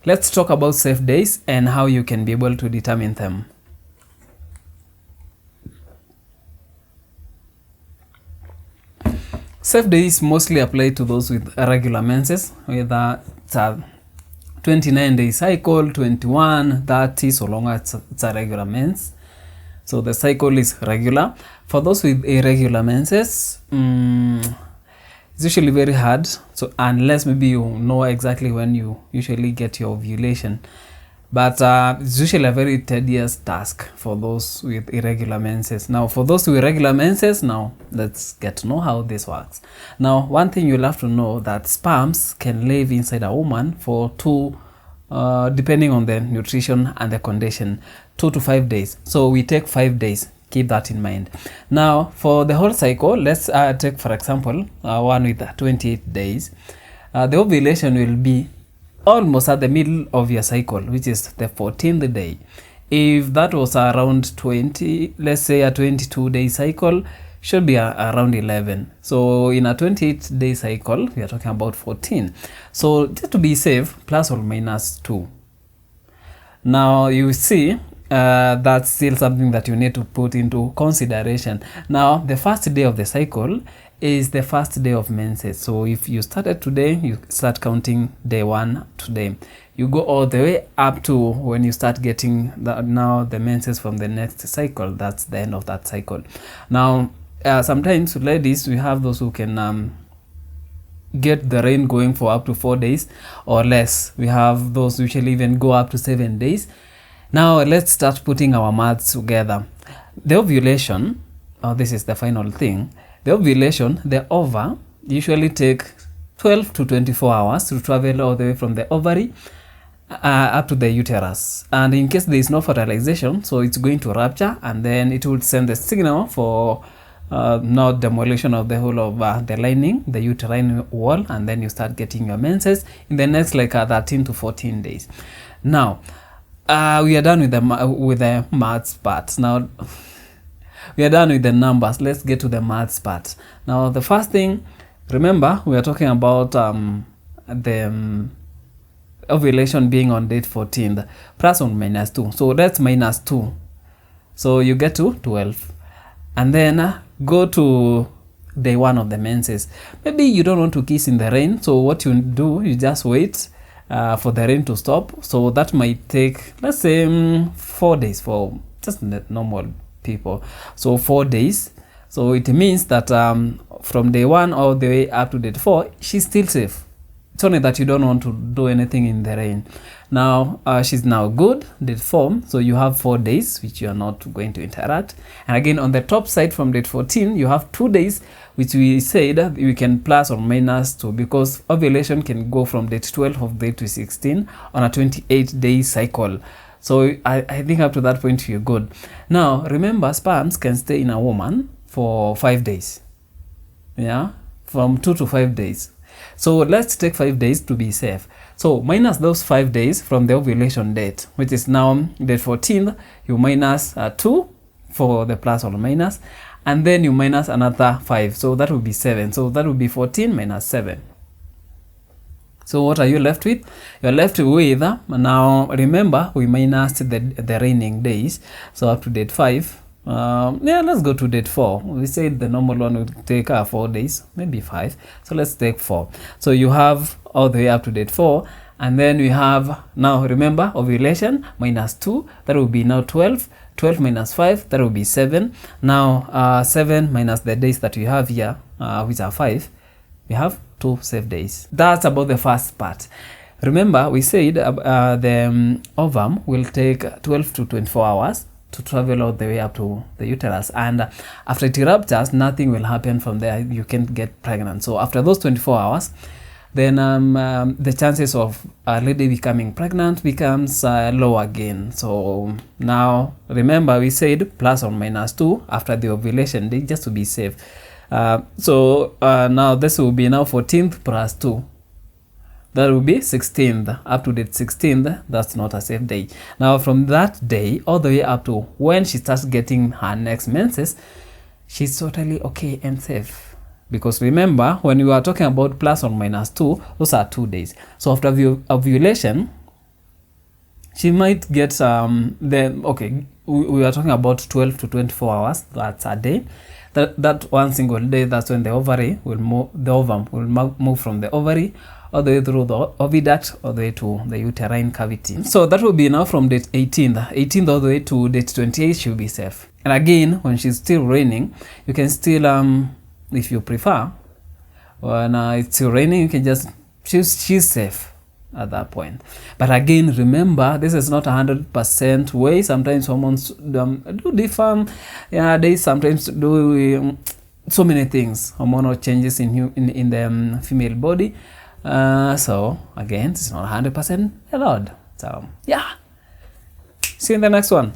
let's talk about safe days and how you can be able to determine them. Safe days mostly apply to those with regular menses, whether it's a 29-day cycle, 21, 30, so long as it's a regular mens. So the cycle is regular. For those with irregular menses, it's usually very hard. So unless maybe you know exactly when you usually get your ovulation. But it's usually a very tedious task for those with irregular menses. Now, for those with irregular menses, now let's get to know how this works. Now, one thing you'll have to know that sperms can live inside a woman for depending on the nutrition and the condition, 2 to 5 days. So we take 5 days. Keep that in mind. Now, for the whole cycle, let's take, for example, one with 28 days. The ovulation will be almost at the middle of your cycle, which is the 14th day. If that was around 20, let's say a 22-day cycle, should be around 11. So in a 28-day cycle, we are talking about 14. So just to be safe, plus or minus 2. Now you see, that's still something that you need to put into consideration. Now, the first day of the cycle is the first day of menses. So if you started today, you start counting day 1 today. You go all the way up to when you start getting the menses from the next cycle. That's the end of that cycle. Now, sometimes ladies, we have those who can get the rain going for up to 4 days or less. We have those usually even go up to 7 days. Now let's start putting our maths together. The ovulation, this is the final thing. The ovulation, the ova, usually take 12 to 24 hours to travel all the way from the ovary up to the uterus. And in case there is no fertilization, so it's going to rupture, and then it will send the signal for now demolition of the whole of the lining, the uterine wall, and then you start getting your menses in the next 13 to 14 days. Now, we are done with the maths part. Now, we are done with the numbers. Let's get to the maths part. Now, the first thing, remember, we are talking about the ovulation being on date 14th, plus or minus 2. So that's minus 2. So you get to 12. And then go to day 1 of the menses. Maybe you don't want to kiss in the rain. So what you do, you just wait for the rain to stop. So that might take, let's say, 4 days for just normal people. So 4 days. So it means that from day 1 all the way up to date 4, she's still safe. It's only that you don't want to do anything in the rain. Now, she's now good, date 4. So you have 4 days, which you are not going to interact. And again, on the top side from date 14, you have 2 days, which we said we can plus or minus 2, because ovulation can go from date 12 of day to 16 on a 28-day cycle. So I think up to that point, you're good. Now, remember, sperms can stay in a woman for 5 days. Yeah, from 2 to 5 days. So let's take 5 days to be safe. So minus those 5 days from the ovulation date, which is now date 14th, you minus 2 for the plus or minus, and then you minus another 5. So that will be 7. So that will be 14 minus 7. So what are you left with? You're left with, now remember, we minus the reigning days. So up to date 5. Yeah, let's go to date 4. We said the normal one will take 4 days, maybe 5. So let's take 4. So you have all the way up to date 4. And then we have, now remember, ovulation minus 2. That will be now 12. 12 minus 5, that will be 7. Now 7 minus the days that we have here, which are 5. We have 2 safe days. That's about the first part. Remember, we said the ovum will take 12 to 24 hours to travel all the way up to the uterus, and after it ruptures, nothing will happen from there. You can't get pregnant. So after those 24 hours, then the chances of a lady becoming pregnant becomes low again. So now remember, we said plus or minus 2 after the ovulation day, just to be safe. So now this will be now 14th plus 2. That will be 16th, up to date 16th. That's not a safe day. Now from that day all the way up to when she starts getting her next menses, she's totally okay and safe. Because remember, when we are talking about plus or minus 2, those are 2 days. So after the ovulation, she might get we are talking about 12 to 24 hours, that's a day. That one single day, that's when the ovary will move, the ovum will move from the ovary all the way through the oviduct all the way to the uterine cavity. So that will be enough from date 18th all the way to date 28. She'll be safe. And again, when she's still raining, you can still if you prefer, when it's still raining, you can just she's safe at that point. But again, remember, this is not 100% way. Sometimes hormones do differ. Yeah, they sometimes do so many things, hormonal changes in the female body. So again, it's not 100% allowed. So yeah, see you in the next one.